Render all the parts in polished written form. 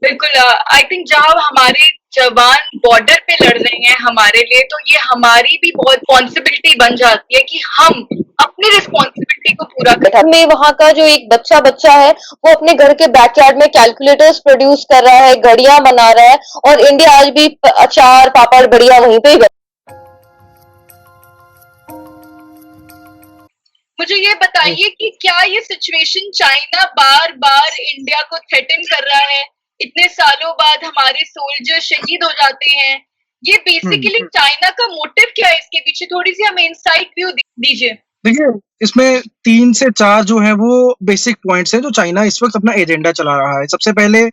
बिल्कुल। I think जहाँ हमारे जवान बॉर्डर पे लड़ रहे हैं हमारे लिए, तो ये हमारी भी बहुत रिस्पॉन्सिबिलिटी बन जाती है कि हम अपनी रिस्पॉन्सिबिलिटी को पूरा करें। में वहाँ का जो एक बच्चा बच्चा है वो अपने घर के बैकयार्ड में कैलकुलेटर्स प्रोड्यूस कर रहा है, घड़ियां बना रहा है, और इंडिया आज भी अचार पापड़ बढ़िया वहीं पे ही। मुझे ये बताइए कि क्या ये सिचुएशन चाइना बार बार इंडिया को थ्रेटन कर रहा है? इतने सालों बाद हमारे सोल्जर शहीद हो जाते हैं, ये बेसिकली चाइना का मोटिव क्या है इसके पीछे? थोड़ी सी हमें इनसाइट व्यू दीजिए। देखिए, इसमें 3 से 4 जो है वो बेसिक पॉइंट्स हैं जो चाइना इस वक़्त अपना एजेंडा चला रहा है। सबसे पहले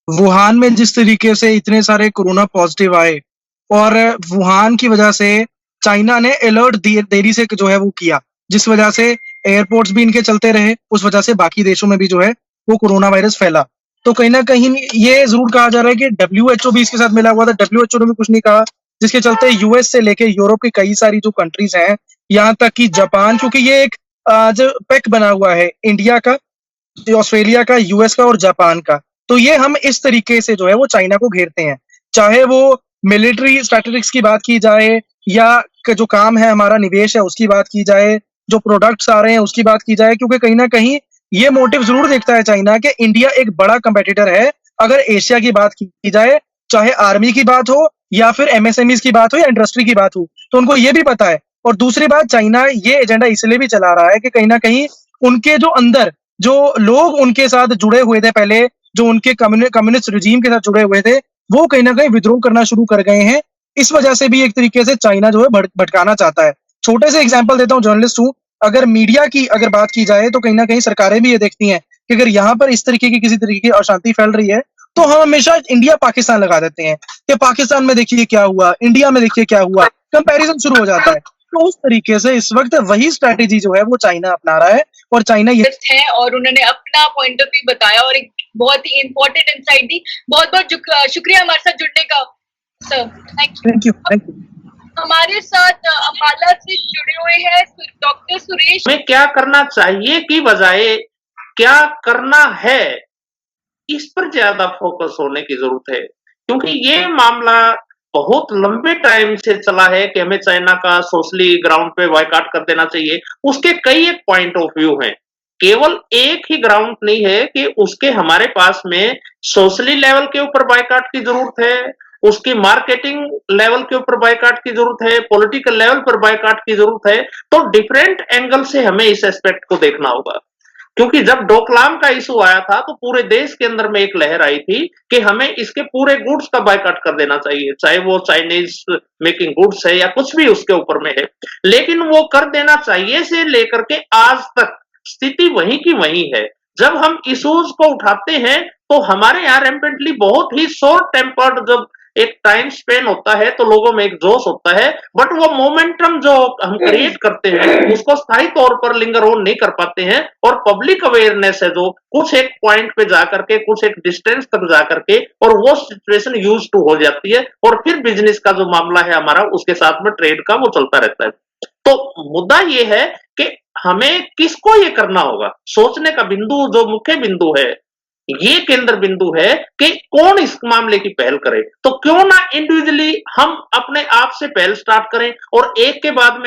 वुहान में जिस तरीके से इतने सारे कोरोना पॉज़िटिव आए और वुहान की वजह से चाइना ने अलर्ट देरी से जो है वो किया, जिस वजह से एयरपोर्ट्स भी इनके चलते रहे, उस वजह से बाकी देशों में भी जो है वो कोरोना वायरस फैला। तो कहीं न कहीं ये ज़रूर कहा जा रहा है कि डब्ल्यूएचओ भी इसके साथ मिला हुआ था, डब्ल्यूएचओ ने भी कुछ नहीं कहा, जिसके चलते यूएस से लेके यूरोप की कई सारी जो कंट्रीज़ हैं, यहाँ तक कि जापान, क्योंकि ये एक जो पैक्ट बना हुआ है इंडिया का, ऑस्ट्रेलिया का, यूएस का और जापान का। तो ये हम इस तरीके से जो है वो चाइना को घेरते हैं। चाहे वो मिलिट्री स्ट्रैटेजिक्स की बात की जाए या जो काम है हमारा निवेश है उसकी बात की जाए, जो प्रोडक्ट्स आ रहे हैं उसकी बात की जाए, क्योंकि कहीं न कहीं ये मोटिव ज़रूर देखता है चाइना कि इंडिया एक बड़ा कंपेटिटर है। अगर एशिया की बात की जाए, चाहे आर्मी की बात हो या फिर एमएसएमईज़ की बात हो या इंडस्ट्री की बात हो, तो उनको ये भी पता है। और दूसरी बात, चाइना ये एजेंडा इसलिए भी चला रहा है कि कहीं न कहीं उनके जो अंदर जो लोग उनके साथ जुड़े हुए थे पहले, जो उनके कम्युनिस्ट रिजीम के साथ जुड़े हुए थे, वो कहीं न कहीं विद्रोह करना शुरू कर गए हैं। इस वजह से भी एक तरीके से चाइना जो है भटकाना चाहता है। छोटे से एग्ज़ाम्पल देता हूँ, जर्नलिस्ट हूँ, अगर मीडिया की अगर बात की जाए तो कहीं न कहीं सरकारें भी ये देखती हैं कि अगर यहाँ पर इस तरीके की किसी तरीके की अशांति फैल रही है, तो हम हमेशा इंडिया-पाकिस्तान लगा देते हैं कि पाकिस्तान में देखिए क्या हुआ, इंडिया में देखिए क्या हुआ, कंपैरिज़न शुरू हो जाता है। तो उस तरीके से इस वक़्त वही स्ट्रैटेजी जो है वो चाइना अपना रहा है और चाइना ये है और उन्होंने अपना पॉइंट ऑफ व्यू बताया और एक बहुत ही इम्पोर्टेंट इनसाइट दी। बहुत-बहुत शुक्रिया हमारे साथ जुड़ने का sir. Thank you. Thank you. हमारे साथ अम्बाला से जुड़े हुए हैं डॉक्टर सुरेश। हमें क्या करना चाहिए की बजाय क्या करना है, इस पर ज्यादा फोकस होने की जरूरत है, क्योंकि ये मामला बहुत लंबे टाइम से चला है कि हमें चाइना का सोशली ग्राउंड पे बॉयकॉट कर देना चाहिए। उसके कई एक पॉइंट ऑफ व्यू हैं, केवल एक ही ग्राउंड नहीं है कि उसके हमारे पास में सोशली लेवल के ऊपर बॉयकॉट की जरूरत है, उसकी मार्केटिंग लेवल के ऊपर बॉयकॉट की जरूरत है, पॉलिटिकल लेवल पर बॉयकॉट की जरूरत है। तो डिफरेंट एंगल से हमें इस एस्पेक्ट को देखना होगा, क्योंकि जब डोकलाम का इशू आया था तो पूरे देश के अंदर में एक लहर आई थी कि हमें इसके पूरे गुड्स का बायकॉट कर देना चाहिए, चाहे वो चाइनीज मेकिंग गुड्स है या कुछ भी उसके ऊपर में है। लेकिन वो कर देना चाहिए से लेकर के आज तक स्थिति वहीं की वहीं है। जब हम इश्यूज को उठाते हैं तो हमारे यहाँ रैम्पेंटली बहुत ही शॉर्ट टेम्पर्ड जब एक टाइम स्पेन होता है तो लोगों में एक जोश होता है, बट वो मोमेंटम जो हम क्रिएट करते हैं उसको स्थायी तौर पर लिंगर ऑन नहीं कर पाते हैं। और पब्लिक अवेयरनेस है जो कुछ एक पॉइंट पे जाकर के कुछ एक डिस्टेंस तक जाकर के और वो सिचुएशन यूज टू हो जाती है और फिर बिजनेस का जो मामला है हमारा उसके साथ में ट्रेड का वो चलता रहता है। तो मुद्दा ये है कि हमें किसको ये करना होगा, सोचने का बिंदु जो मुख्य बिंदु है, ये केंद्र बिंदु है कि कौन इस मामले की पहल करे। तो क्यों ना इंडिविजुअली हम अपने आप से पहल स्टार्ट करें और एक के बाद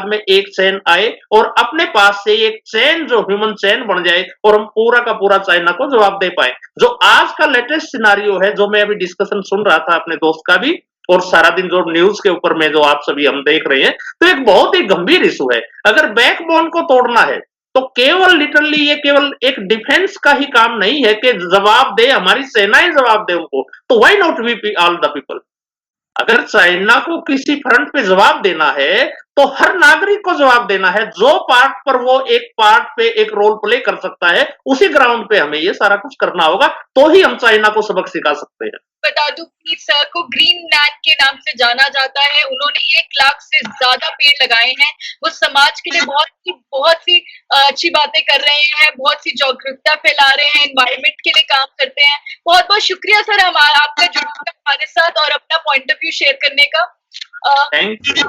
में एक चैन आए और अपने पास से एक चैन जो ह्यूमन चैन बन जाए और हम पूरा का पूरा चाइना को जवाब दे पाए। जो आज का लेटेस्ट सिनारियो है, जो मैं अभी डिस्कशन सुन रहा था अपने दोस्त का भी और सारा दिन जो न्यूज के ऊपर में जो आप सभी हम देख रहे हैं, तो एक बहुत ही गंभीर इशू है। अगर बैकबोन को तोड़ना है तो केवल लिटरली ये केवल एक डिफेंस का ही काम नहीं है कि जवाब दे, हमारी सेनाएं जवाब दे उनको, तो why not we all the people. अगर चाइना को किसी फ्रंट पे जवाब देना है तो हर नागरिक को जवाब देना है, जो पार्ट पर वो एक पार्ट पे एक रोल प्ले कर सकता है उसी ग्राउंड पे हमें ये सारा कुछ करना होगा, तो ही हम चाइना को सबक सिखा सकते हैं। बता दूं कि सर को ग्रीन मैन के नाम से जाना जाता है। उन्होंने 1 लाख से ज्यादा पेड़ लगाए हैं। वो समाज के लिए बहुत सी अच्छी बातें कर रहे हैं, बहुत सी जागरूकता फैला रहे हैं, एनवायरनमेंट के लिए काम करते हैं। बहुत बहुत शुक्रिया सर आपका जुड़ना हमारे साथ और अपना पॉइंट ऑफ व्यू शेयर करने का। Thank you.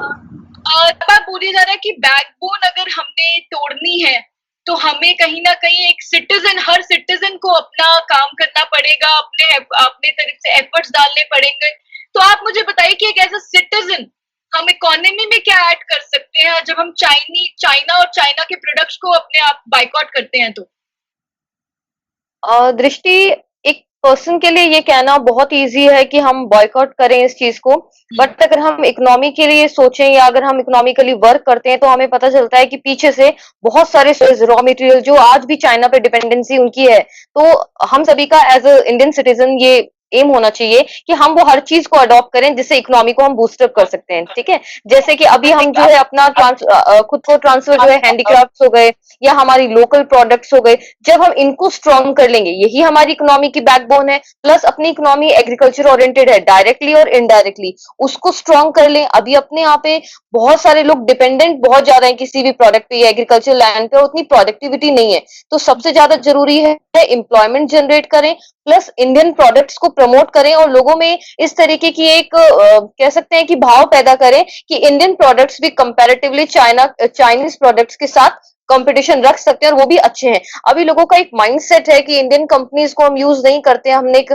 बात बोली जा रहा है कि बैकबोन अगर हमने तोड़नी है तो हमें कहीं ना कहीं एक सिटीजन, हर सिटीजन को अपना काम करना पड़ेगा, अपने तरफ से एफर्ट्स डालने पड़ेंगे। तो आप मुझे बताइए कि एक एज अ सिटीजन हम इकोनॉमी में क्या ऐड कर सकते हैं जब हम चाइना और चाइना के प्रोडक्ट्स को अपने आप बाइकआउट करते हैं तो? दृष्टि, एक पर्सन के लिए ये कहना बहुत इजी है कि हम बॉयकॉट करें इस चीज को, बट अगर हम इकोनॉमी के लिए सोचें या अगर हम इकोनॉमिकली वर्क करते हैं तो हमें पता चलता है कि पीछे से बहुत सारे रॉ मटेरियल जो आज भी चाइना पे डिपेंडेंसी उनकी है, तो हम सभी का एज अ इंडियन सिटीजन ये एम होना चाहिए कि हम वो हर चीज को अडॉप्ट करें जिससे इकोनॉमी को हम बूस्टअप कर सकते हैं। ठीक है, जैसे कि अभी हम जो है अपना खुद को ट्रांसफर जो है हैंडीक्राफ्ट्स हो गए या हमारी लोकल प्रोडक्ट्स हो गए, जब हम इनको स्ट्रॉन्ग कर लेंगे, यही हमारी इकोनॉमी की बैकबोन है। प्लस अपनी इकोनॉमी एग्रीकल्चर ओरिएंटेड है, डायरेक्टली और इनडायरेक्टली उसको स्ट्रॉन्ग कर लें। अभी अपने यहाँ पे बहुत सारे लोग डिपेंडेंट बहुत ज्यादा है किसी भी प्रोडक्ट पे या एग्रीकल्चर लैंड पे, उतनी प्रोडक्टिविटी नहीं है। तो सबसे ज्यादा जरूरी है एम्प्लॉयमेंट जनरेट करें, प्लस इंडियन प्रोडक्ट्स को प्रमोट करें और लोगों में इस तरीके की एक कह सकते हैं कि भाव पैदा करें कि इंडियन प्रोडक्ट्स भी कंपैरेटिवली चाइनीज प्रोडक्ट्स के साथ कंपटीशन रख सकते हैं और वो भी अच्छे हैं। अभी लोगों का एक माइंडसेट है कि इंडियन कंपनीज को हम यूज नहीं करते हैं। हमने एक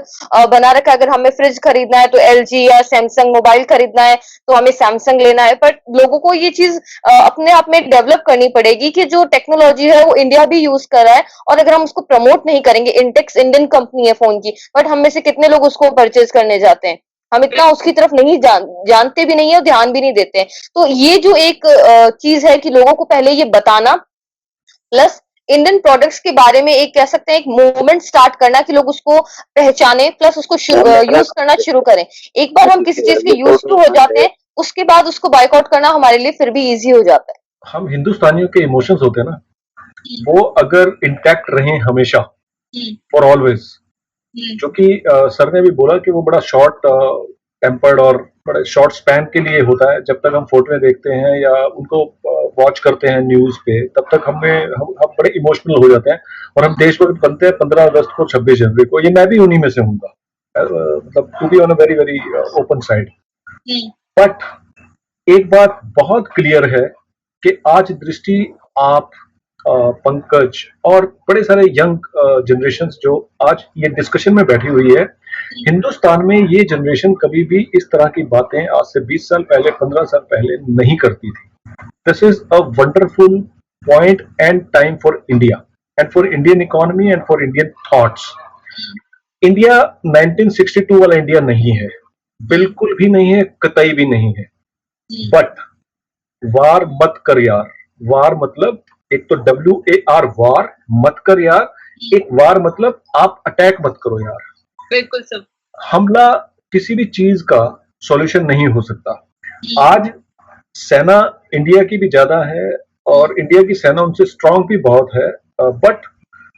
बना रखा है, अगर हमें फ्रिज खरीदना है तो एलजी या सैमसंग, मोबाइल खरीदना है तो हमें सैमसंग लेना है। बट लोगों को ये चीज अपने आप में डेवलप करनी पड़ेगी कि जो टेक्नोलॉजी है वो इंडिया भी यूज कर रहा है, और अगर हम उसको प्रमोट नहीं करेंगे, इंटेक्स इंडियन कंपनी है फोन की, बट हम में से कितने लोग उसको परचेज करने जाते हैं? हम इतना उसकी तरफ नहीं जानते भी नहीं है और ध्यान भी नहीं देते हैं। तो ये जो एक चीज है कि लोगों को पहले ये बताना, प्लस इंडियन प्रोडक्ट्स के बारे में एक कह सकते हैं एक मूवमेंट स्टार्ट करना कि लोग उसको पहचाने, प्लस उसको यूज करना शुरू करें। एक बार हम किसी चीज के यूज टू हो जाते हैं, उसके बाद उसको बाइकआउट करना हमारे लिए फिर भी इजी हो जाता है। हम हिंदुस्तानियों के इमोशंस होते हैं ना, वो अगर इंटैक्ट रहे हमेशा फॉर ऑलवेज, जो कि सर ने भी बोला कि वो बड़ा शॉर्ट टेम्पर्ड और बड़े शॉर्ट स्पैन के लिए होता है। जब तक हम फोटो देखते हैं या उनको वॉच करते हैं न्यूज पे, तब तक हम बड़े इमोशनल हो जाते हैं और हम देशभक्त बनते हैं 15 अगस्त को, 26 जनवरी को। ये मैं भी उन्हीं में से हूँगा, मतलब to be on a very very open side. But एक बात बहुत क्लियर है कि आज दृष्टि, आप, पंकज और बड़े सारे यंग जनरेशन जो आज ये डिस्कशन में बैठी हुई है, हिंदुस्तान में ये जनरेशन कभी भी इस तरह की बातें आज से 20 साल पहले, 15 साल पहले नहीं करती थी। This is a wonderful point and time for India and for Indian economy and for Indian thoughts. India 1962 वाला इंडिया नहीं है, बिल्कुल भी नहीं है, कतई भी नहीं है। बट वार मत कर यार। वार मतलब एक तो WAR, वार मत कर यार। एक वार मतलब आप अटैक मत करो यार। बिल्कुल सर। हमला किसी भी चीज का सॉल्यूशन नहीं हो सकता। आज सेना इंडिया की भी ज्यादा है और इंडिया की सेना उनसे स्ट्रांग भी बहुत है, बट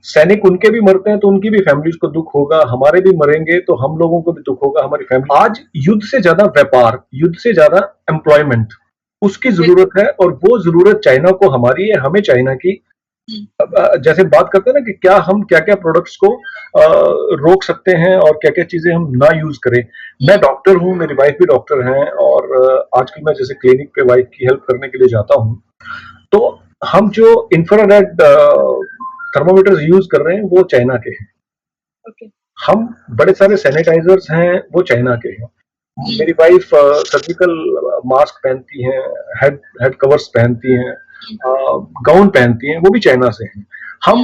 सैनिक उनके भी मरते हैं तो उनकी भी फैमिलीज को दुख होगा, हमारे भी मरेंगे तो हम लोगों को भी दुख होगा, हमारी फैमिली। आज युद्ध से ज्यादा व्यापार, युद्ध से ज्यादा एम्प्लॉयमेंट, उसकी जरूरत है और वो जरूरत चाइना को हमारी है, हमें चाइना की। जैसे बात करते हैं ना कि क्या हम क्या क्या प्रोडक्ट्स को रोक सकते हैं और क्या क्या चीजें हम ना यूज करें। मैं डॉक्टर हूं, मेरी वाइफ भी डॉक्टर हैं और आजकल मैं जैसे क्लिनिक पे वाइफ की हेल्प करने के लिए जाता हूं, तो हम जो इंफ्रारेड थर्मोमीटर्स यूज कर रहे हैं वो चाइना के हैं। हम बड़े सारे सैनिटाइजर्स हैं वो चाइना के हैं। मेरी वाइफ सर्जिकल मास्क पहनती हैं, हेड कवर्स पहनती हैं, गाउन पहनती हैं, वो भी चाइना से हैं। हम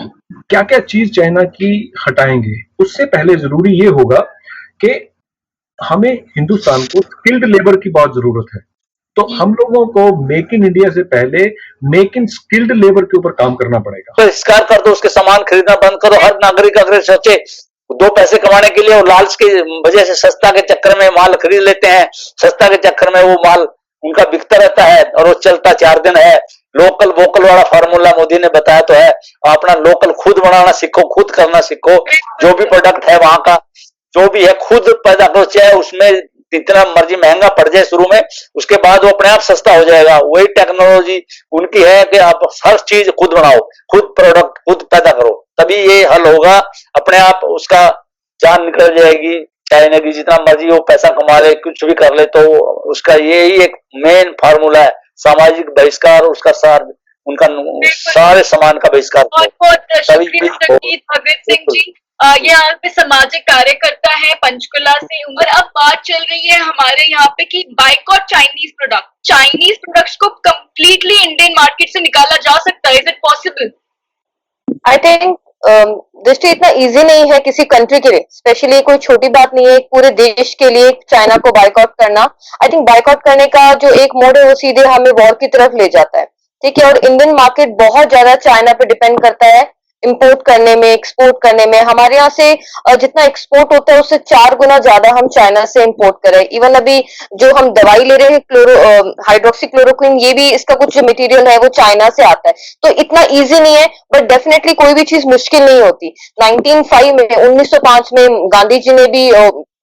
क्या क्या चीज चाइना की हटाएंगे, उससे पहले जरूरी ये होगा कि हमें हिंदुस्तान को स्किल्ड लेबर की बहुत जरूरत है। तो हम लोगों को मेक इन इंडिया से पहले मेक इन स्किल्ड लेबर के ऊपर काम करना पड़ेगा। बहिष्कार कर दो, उसके सामान खरीदना बंद करो। हर नागरिक अगर सोचे 2 पैसे कमाने के लिए और लालच की वजह से सस्ता के चक्कर में माल खरीद लेते हैं, सस्ता के चक्कर में वो माल उनका बिकता रहता है और वो चलता 4 दिन है। लोकल वोकल वाला फार्मूला मोदी ने बताया तो है, अपना लोकल खुद बनाना सीखो, खुद करना सीखो। जो भी प्रोडक्ट है वहां का जो भी है खुद पैदा करो, चाहे उसमें जितना मर्जी महंगा पड़ जाए शुरू में, उसके बाद वो अपने आप सस्ता हो जाएगा। वही टेक्नोलॉजी उनकी है कि आप हर चीज खुद बनाओ, खुद प्रोडक्ट खुद पैदा करो, तभी ये हल होगा। अपने आप उसका जान निकल जाएगी। चाइना की जितना मर्जी वो पैसा कमा ले, कुछ भी कर ले, तो उसका यही एक मेन फार्मूला है, सामाजिक बहिष्कार। उसका सार उनका सारे सामान का बहिष्कार बहुत बहुत शुक्रिया संगीत भगत सिंह जी। ये यहाँ पे सामाजिक कार्यकर्ता है पंचकुला से। और अब बात चल रही है हमारे यहाँ पे कि बाइकॉट चाइनीज प्रोडक्ट्स को कंप्लीटली इंडियन मार्केट से निकाला जा सकता है। Is it possible? I think दृष्टि इतना इजी नहीं है किसी कंट्री के लिए, स्पेशली कोई छोटी बात नहीं है पूरे देश के लिए चाइना को बाइकआउट करना। आई थिंक बाइकआउट करने का जो एक मोड है वो सीधे हमें वॉर की तरफ ले जाता है, ठीक है। और इंडियन मार्केट बहुत ज्यादा चाइना पे डिपेंड करता है इंपोर्ट करने में, एक्सपोर्ट करने में। हमारे यहाँ से जितना एक्सपोर्ट होता है उससे 4 गुना ज्यादा हम चाइना से इंपोर्ट कर रहे हैं। इवन अभी जो हम दवाई ले रहे हैं हाइड्रोक्सी क्लोरोक्विन, ये भी इसका कुछ जो मटेरियल है वो चाइना से आता है। तो इतना इजी नहीं है, बट डेफिनेटली कोई भी चीज मुश्किल नहीं होती। 1905 में गांधी जी ने भी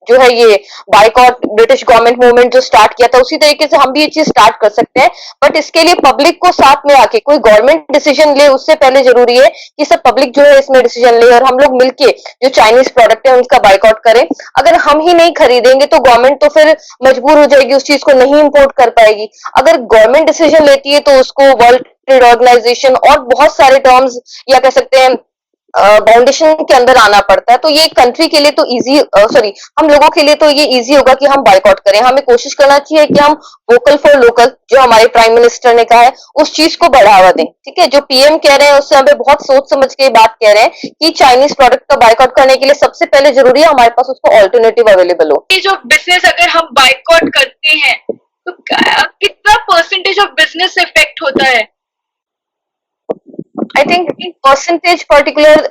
जो है ये बाइकॉट ब्रिटिश गवर्नमेंट मूवमेंट जो स्टार्ट किया था, उसी तरीके से हम भी ये चीज स्टार्ट कर सकते हैं। बट इसके लिए पब्लिक को साथ में आके कोई गवर्नमेंट डिसीजन ले, उससे पहले जरूरी है कि सब पब्लिक जो है इसमें डिसीजन ले और हम लोग मिलके जो चाइनीज प्रोडक्ट है उनका बाइकआउट करें। अगर हम ही नहीं खरीदेंगे तो गवर्नमेंट तो फिर मजबूर हो जाएगी, उस चीज को नहीं इम्पोर्ट कर पाएगी। अगर गवर्नमेंट डिसीजन लेती है तो उसको वर्ल्ड ट्रेड ऑर्गेनाइजेशन और बहुत सारे टर्म्स या कह सकते हैं बाउंडेशन के अंदर आना पड़ता है। तो ये कंट्री के लिए तो हम लोगों के लिए तो ये इजी होगा कि हम बाइकआउट करें। हमें कोशिश करना चाहिए कि हम वोकल फॉर लोकल, जो हमारे प्राइम मिनिस्टर ने कहा है, उस चीज को बढ़ावा दें, ठीक है। जो पीएम कह रहे हैं उससे हमें बहुत सोच समझ के बात कह रहे हैं कि चाइनीज प्रोडक्ट का बाइकआउट करने के लिए सबसे पहले जरूरी है हमारे पास उसको ऑल्टरनेटिव अवेलेबल हो। ये जो बिजनेस अगर हम बाइकआउट करते हैं तो कितना परसेंटेज ऑफ बिजनेस इफेक्ट होता है? I think percentage particular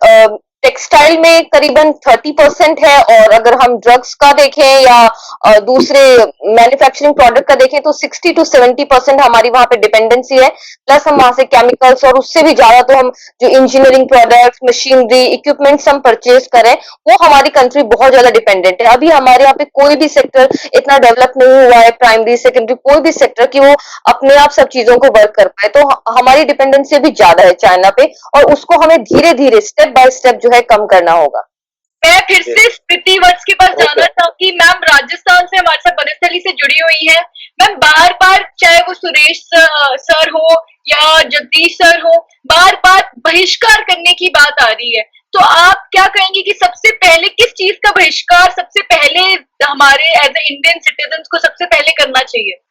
textile में करीबन 30% है, और अगर हम ड्रग्स का देखें या दूसरे मैन्युफैक्चरिंग प्रोडक्ट का देखें तो 60 to 70% हमारी वहां पे डिपेंडेंसी है। प्लस हम वहां से केमिकल्स और उससे भी ज्यादा तो हम जो इंजीनियरिंग प्रोडक्ट्स, मशीनरी, इक्विपमेंट्स हम परचेज करें वो हमारी कंट्री बहुत ज्यादा डिपेंडेंट है। अभी हमारे यहाँ पे कोई भी सेक्टर इतना डेवलप नहीं हुआ है, प्राइमरी सेकेंडरी कोई भी सेक्टर, की वो अपने आप सब चीजों को वर्क कर पाए। तो हमारी डिपेंडेंसी भी ज्यादा है चाइना पे, और उसको हमें धीरे धीरे स्टेप बाय स्टेप जो है कम करना होगा। मैं फिर से स्मृति वत्स के पास जाना चाहूंगी। मैम राजस्थान से हमारे साथ बनस्थली से जुड़ी हुई है। मैम बार बार, चाहे वो सुरेश सर हो या जगदीश सर हो, बार बार बहिष्कार करने की बात आ रही है। तो आप क्या कहेंगे कि सबसे पहले किस चीज का बहिष्कार सबसे पहले हमारे एज ए इंडियन सिटीजन को सबसे पहले करना चाहिए?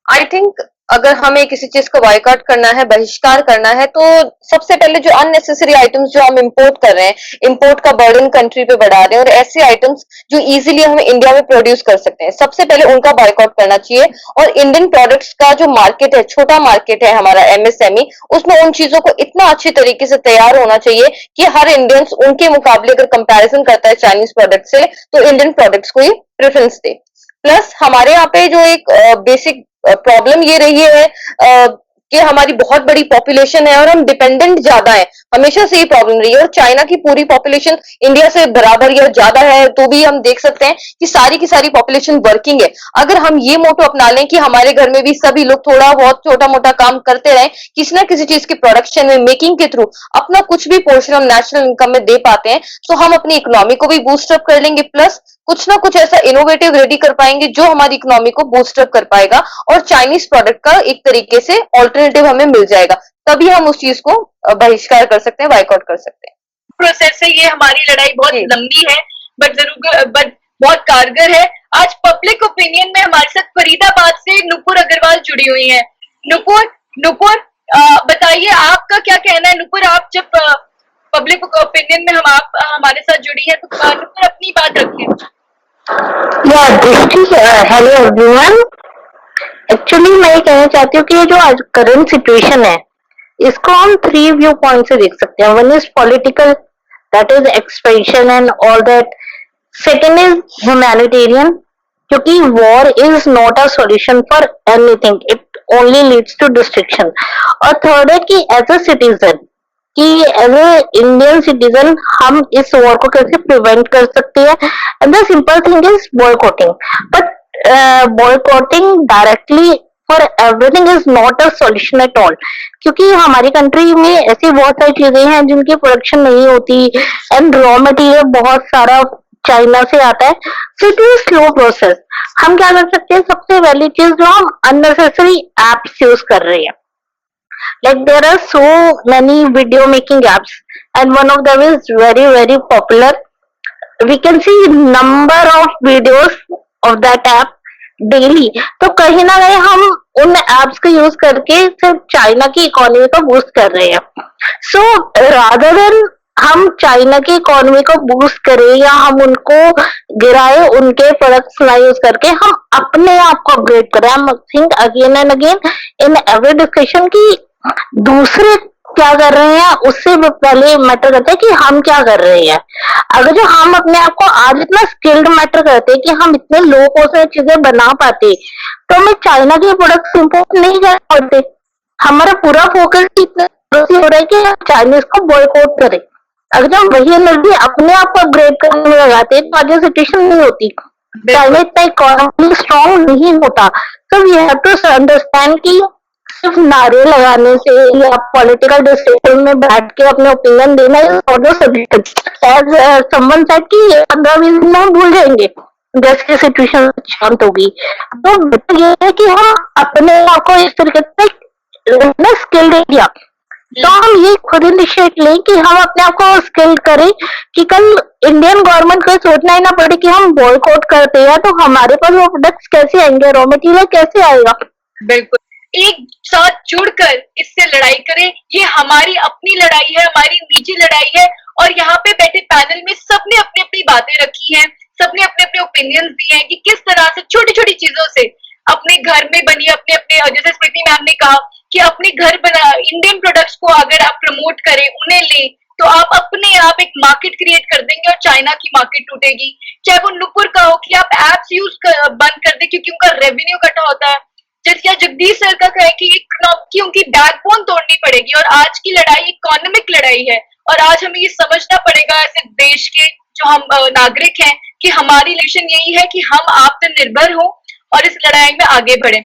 आई थिंक अगर हमें किसी चीज को बाइकआउट करना है, बहिष्कार करना है, तो सबसे पहले जो अननेसेसरी आइटम्स जो हम इंपोर्ट कर रहे हैं, इंपोर्ट का बर्डन कंट्री पे बढ़ा रहे हैं, और ऐसे आइटम्स जो इजीली हम इंडिया में प्रोड्यूस कर सकते हैं, सबसे पहले उनका बाइकआउट करना चाहिए। और इंडियन प्रोडक्ट्स का जो मार्केट है, छोटा मार्केट है हमारा एमएसएमई, उसमें उन चीजों को इतना अच्छी तरीके से तैयार होना चाहिए कि हर इंडियंस उनके मुकाबले अगर कंपैरिजन करता है चाइनीज प्रोडक्ट से, तो इंडियन प्रोडक्ट्स को ही प्रेफरेंस दे। प्लस हमारे यहाँ पे जो एक बेसिक प्रॉब्लम ये रही है कि हमारी बहुत बड़ी पॉपुलेशन है और हम डिपेंडेंट ज्यादा है, हमेशा से ये प्रॉब्लम रही है। और चाइना की पूरी पॉपुलेशन इंडिया से बराबर या ज्यादा है, तो भी हम देख सकते हैं कि सारी की सारी पॉपुलेशन वर्किंग है। अगर हम ये मोटो अपना लें कि हमारे घर में भी सभी लोग थोड़ा बहुत छोटा मोटा काम करते रहें, किसी ना किसी चीज के प्रोडक्शन में, मेकिंग के थ्रू अपना कुछ भी पोर्शन हम नेशनल इनकम में दे पाते हैं, तो हम अपनी इकोनॉमी को भी बूस्टअप कर लेंगे। प्लस कुछ ना कुछ ऐसा इनोवेटिव रेडी कर पाएंगे जो हमारी इकोनॉमी को बूस्टअप कर पाएगा, और चाइनीज प्रोडक्ट का एक तरीके से ऑल्टरनेटिव हमें मिल जाएगा। तभी हम उस चीज को बहिष्कार कर सकते हैं, बाइकआउट कर सकते हैं। प्रोसेस है ये, हमारी लड़ाई बहुत लंबी है बट बहुत कारगर है। आज पब्लिक ओपिनियन में हमारे साथ फरीदाबाद से नुपुर अग्रवाल जुड़ी हुई है। नुपुर बताइए आपका क्या कहना है। नुपुर, आप जब पब्लिक ओपिनियन में आप हमारे साथ जुड़ी है, तो नुपुर अपनी बात रखें। Hello everyone. एक्चुअली मैं ये कहना चाहती हूँ कि ये जो आज करंट सिचुएशन है, इसको हम 3 व्यू पॉइंट से देख सकते हैं। One is political, that is expansion and all that. Second is humanitarian, क्योंकि war is not a solution for anything, it only leads to destruction. और थर्ड है कि एज अ सिटीजन, कि एज ए इंडियन सिटीजन हम इस war को कैसे prevent कर सकते हैं। And the simple thing is boycotting, but boycotting directly for everything is not a solution at all, क्योंकि हमारी कंट्री में ऐसी बहुत सारी चीजें हैं जिनकी प्रोडक्शन नहीं होती, एंड रॉ मटेरियल बहुत सारा चाइना से आता है, so it is slow process. हम क्या कर सकते हैं, सबसे पहली चीज जो हम अननेसेसरी एप्स यूज कर रहे हैं, Like there are so many video making apps, and one of them is very popular. We can see number of videos of that app daily. तो कहीं ना कहीं हम उन एप्स का यूज करके सिर्फ चाइना की इकोनॉमी को बूस्ट कर रहे हैं. सो रादर देन हम चाइना की इकोनॉमी को बूस्ट करें या हम उनको गिराए उनके प्रोडक्ट्स ना यूज करके, हम अपने आप को अपग्रेड करें. I think again and again in every discussion की दूसरे क्या कर रहे हैं उससे पहले मैटर करता है कि हम क्या कर रहे हैं. अगर जो हम अपने आप को आज इतना स्किल्ड मैटर करते हैं कि हम इतने लो कॉस्ट में चीजें बना पाते, तो हमें चाइना के प्रोडक्ट्स इंपोर्ट नहीं कर पाते. हमारा पूरा फोकस इतना हो रहा है कि हम चाइनीज को बॉयकॉट करें. अगर हम वही एनर्जी अपने आप को अपग्रेड करने में लगाते तो आज सिचुएशन नहीं होती. चाइना इतना इकोनॉमी स्ट्रॉन्ग नहीं होता. So we have to understand कि सिर्फ नारे लगाने से या पॉलिटिकल डिस्कशन में बैठ के अपने ओपिनियन देना एज समवन सेड कि 15-20 दिन में हम भूल जाएंगे जैसे सिचुएशन शांत होगी. तो ये है कि हम अपने आप को इस तरीके से स्किल्ड किया, तो हम ये खुद इनिशिएट लें कि हम अपने आप को स्किल्ड करें कि कल इंडियन गवर्नमेंट को सोचना ही ना पड़े कि हम बॉयकॉट करते हैं तो हमारे पास वो प्रोडक्ट्स कैसे आएंगे, रॉ मटेरियल कैसे आएगा. बिल्कुल, एक साथ जुड़कर इससे लड़ाई करें. ये हमारी अपनी लड़ाई है, हमारी निजी लड़ाई है. और यहाँ पे बैठे पैनल में सबने अपनी अपनी बातें रखी हैं, सबने अपने अपने ओपिनियंस दिए हैं कि किस तरह से छोटी छोटी चीजों से अपने घर में बनी अपने अपने, जैसे स्मृति मैम ने कहा कि अपने घर बना इंडियन प्रोडक्ट्स को अगर आप प्रमोट करें, उन्हें लें, तो आप अपने आप एक मार्केट क्रिएट कर देंगे और चाइना की मार्केट टूटेगी. चाहे वो नुपुर का हो कि आप एप्स यूज बंद कर दे क्योंकि उनका रेवेन्यू कटा होता है, या जगदीश सर का कहे कि उनकी बैकबोन तोड़नी पड़ेगी. और आज की लड़ाई इकोनॉमिक लड़ाई है और आज हमें ये समझना पड़ेगा ऐसे देश के जो हम नागरिक हैं कि हमारी मिशन यही है कि हम आत्मनिर्भर हों और इस लड़ाई में आगे बढ़ें.